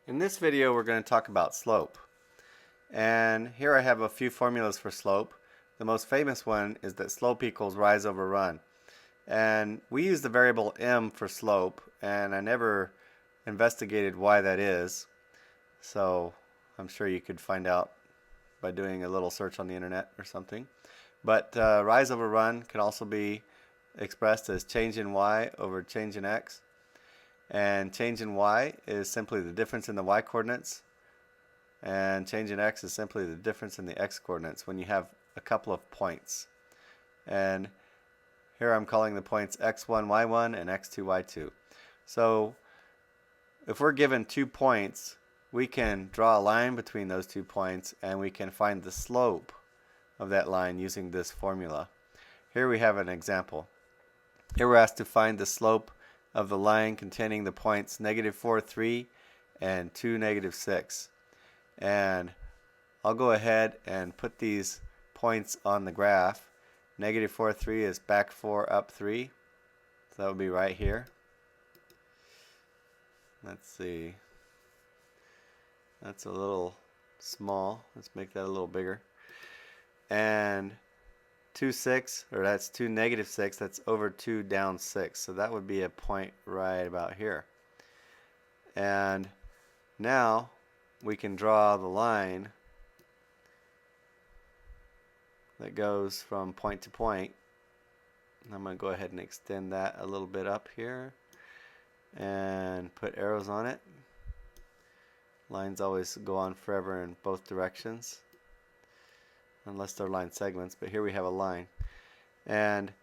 In this video we're going to talk about slope. And here I have a few formulas for slope. The most famous one is that slope equals rise over run. And we use the variable m for slope, and I never investigated why that is. So I'm sure you could find out by doing a little search on the internet or something. But rise over run can also be expressed as change in y over change in x. And change in y is simply the difference in the y coordinates, and change in x is simply the difference in the x coordinates when you have a couple of points. And here I'm calling the points x1, y1 and x2, y2. So if we're given 2 points, we can draw a line between those 2 points and we can find the slope of that line using this formula. Here we have an example. Here we're asked to find the slope of the line containing the points -4, 3 and 2, -6. And I'll go ahead and put these points on the graph. -4, 3 is back 4, up 3. So that would be right here. Let's see. That's a little small. Let's make that a little bigger. And 2, 6, or that's 2, -6. That's over 2, down 6. So that would be a point right about here. And now we can draw the line that goes from point to point. I'm going to go ahead and extend that a little bit up here and put arrows on it. Lines always go on forever in both directions, unless they're line segments, but here we have a line. And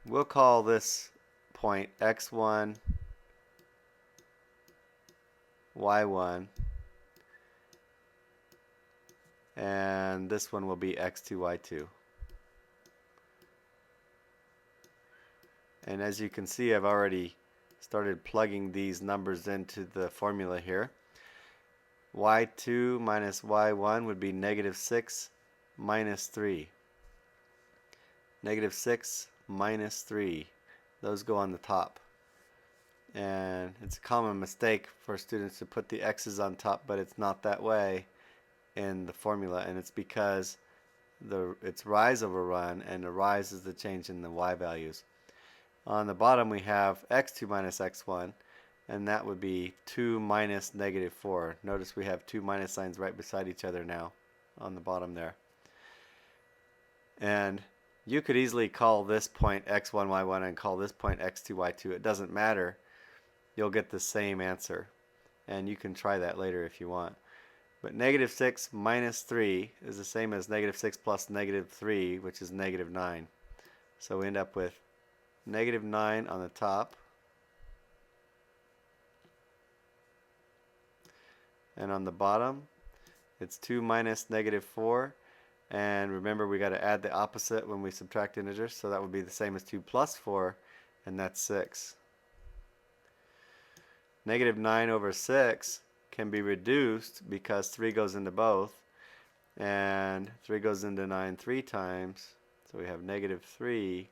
we'll call this point x1, y1, and this one will be x2, y2. And as you can see, I've already started plugging these numbers into the formula here. y2 minus y1 would be -6 minus 3. -6 minus 3. Those go on the top. And it's a common mistake for students to put the x's on top, but it's not that way in the formula, and it's because it's rise over run, and the rise is the change in the y values. On the bottom we have x2 minus x1, and that would be 2 minus -4. Notice we have two minus signs right beside each other now on the bottom there. And you could easily call this point x1, y1 and call this point x2, y2. It doesn't matter. You'll get the same answer. And you can try that later if you want. But -6 minus 3 is the same as -6 plus -3, which is -9. So we end up with -9 on the top, and on the bottom it's 2 minus -4, and remember we got to add the opposite when we subtract integers, so that would be the same as 2 plus 4, and that's 6. -9 over 6 can be reduced because 3 goes into both, and 3 goes into 9 3 times, so we have -3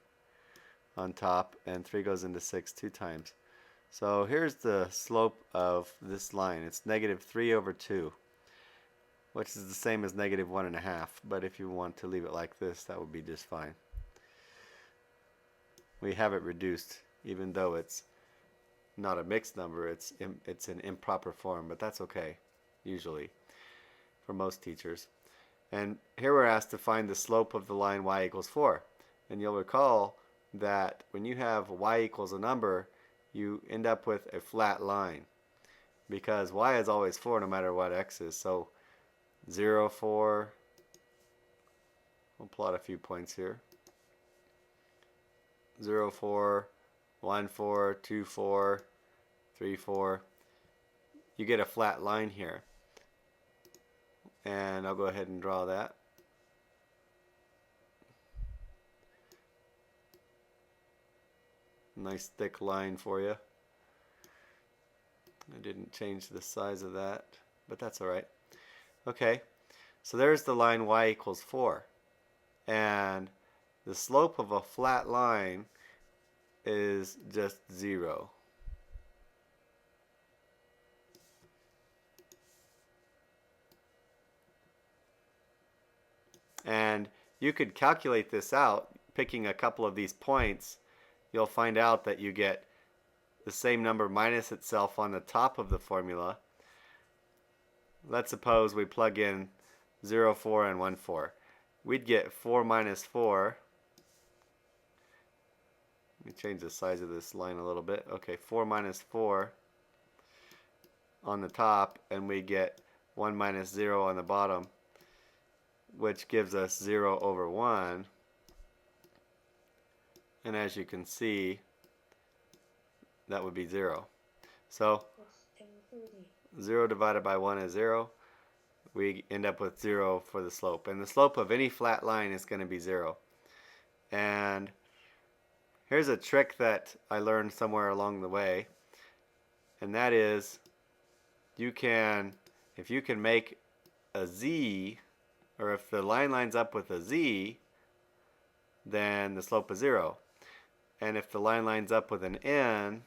on top, and 3 goes into 6 2 times. So here's the slope of this line. It's -3 over 2, which is the same as -1.5, but if you want to leave it like this, that would be just fine. We have it reduced, even though it's not a mixed number, it's an improper form, but that's okay, usually, for most teachers. And here we're asked to find the slope of the line y equals 4. And you'll recall that when you have y equals a number, you end up with a flat line, because y is always 4 no matter what x is. So 0, 4, we'll plot a few points here. 0, 4, 1, 4, 2, 4, 3, 4. You get a flat line here. And I'll go ahead and draw that. Nice thick line for you. I didn't change the size of that, but that's alright. Okay, so there's the line y equals 4. And the slope of a flat line is just 0. And you could calculate this out, picking a couple of these points. You'll find out that you get the same number minus itself on the top of the formula. Let's suppose we plug in 0, 4, and 1, 4. We'd get 4 minus 4. Let me change the size of this line a little bit. Okay, 4 minus 4 on the top, and we get 1 minus 0 on the bottom, which gives us 0 over 1. And as you can see, that would be 0. So 0 divided by 1 is 0. We end up with 0 for the slope. And the slope of any flat line is going to be 0. And here's a trick that I learned somewhere along the way. And that is, if you can make a z, or if the line lines up with a z, then the slope is 0. And if the line lines up with an n,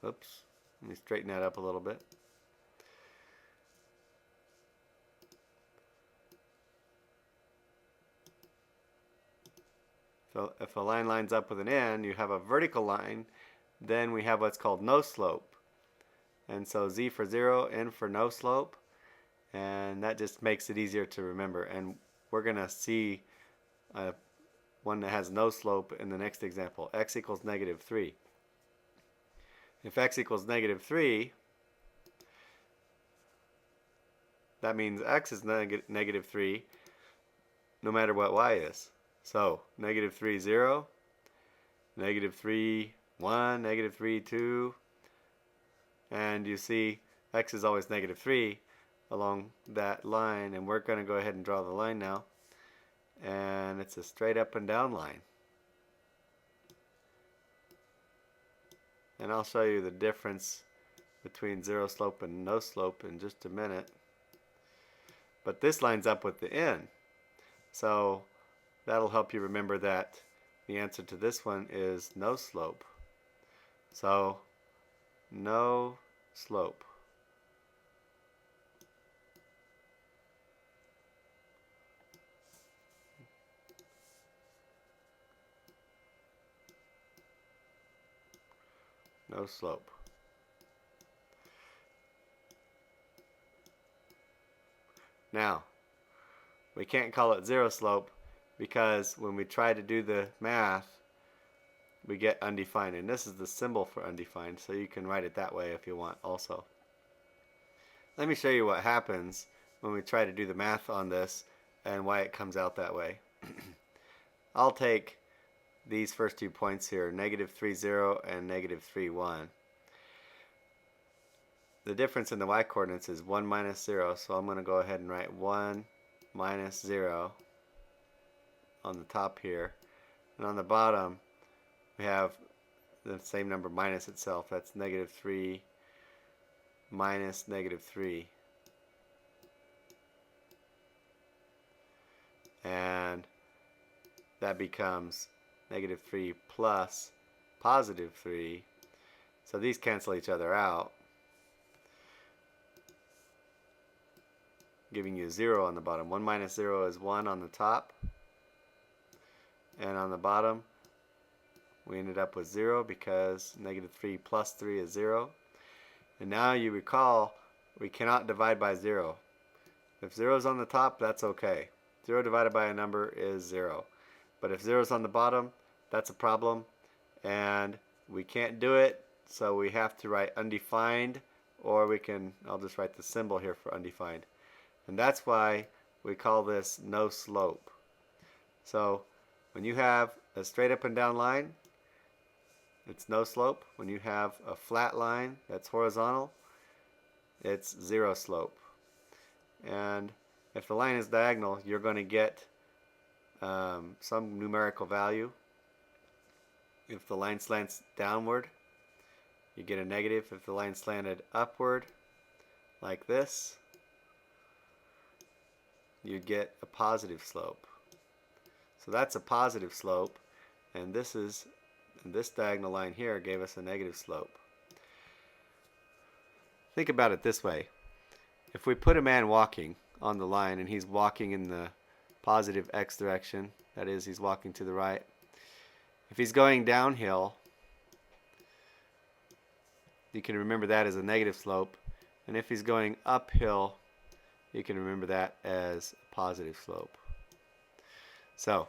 oops, let me straighten that up a little bit. So if a line lines up with an n, you have a vertical line, then we have what's called no slope. And so z for 0, n for no slope, and that just makes it easier to remember. And we're going to see one that has no slope in the next example. X equals negative 3. If x equals negative 3, that means x is negative 3 no matter what y is. So negative 3, 0, negative 3, 1, negative 3, 2, and you see x is always negative 3 along that line, and we're going to go ahead and draw the line now, and it's a straight up and down line. And I'll show you the difference between 0 slope and no slope in just a minute. But this lines up with the n, so that'll help you remember that the answer to this one is no slope. So no slope. No slope. Now, we can't call it 0 slope because when we try to do the math, we get undefined. And this is the symbol for undefined, so you can write it that way if you want also. Let me show you what happens when we try to do the math on this and why it comes out that way. I'll take these first 2 points here, negative 3, 0 and negative 3, 1. The difference in the y-coordinates is 1 minus 0, so I'm going to go ahead and write 1 minus 0 on the top here. And on the bottom, we have the same number minus itself. That's negative 3 minus negative 3. And that becomes negative 3 plus positive 3. So these cancel each other out, giving you 0 on the bottom. 1 minus 0 is 1 on the top. And on the bottom, we ended up with 0 because negative 3 plus 3 is 0. And now you recall, we cannot divide by 0. If 0 is on the top, that's okay. 0 divided by a number is 0. But if 0 is on the bottom, that's a problem. And we can't do it, so we have to write undefined, or we can, I'll just write the symbol here for undefined. And that's why we call this no slope. So when you have a straight up and down line, it's no slope. When you have a flat line that's horizontal, it's 0 slope. And if the line is diagonal, you're going to get some numerical value. If the line slants downward, you get a negative. If the line slanted upward, like this, you'd get a positive slope. So that's a positive slope, and this diagonal line here gave us a negative slope. Think about it this way. If we put a man walking on the line, and he's walking in the positive x direction. That is, he's walking to the right. If he's going downhill, you can remember that as a negative slope. And if he's going uphill, you can remember that as a positive slope. So,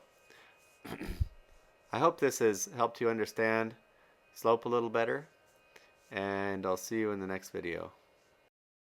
I hope this has helped you understand slope a little better, and I'll see you in the next video.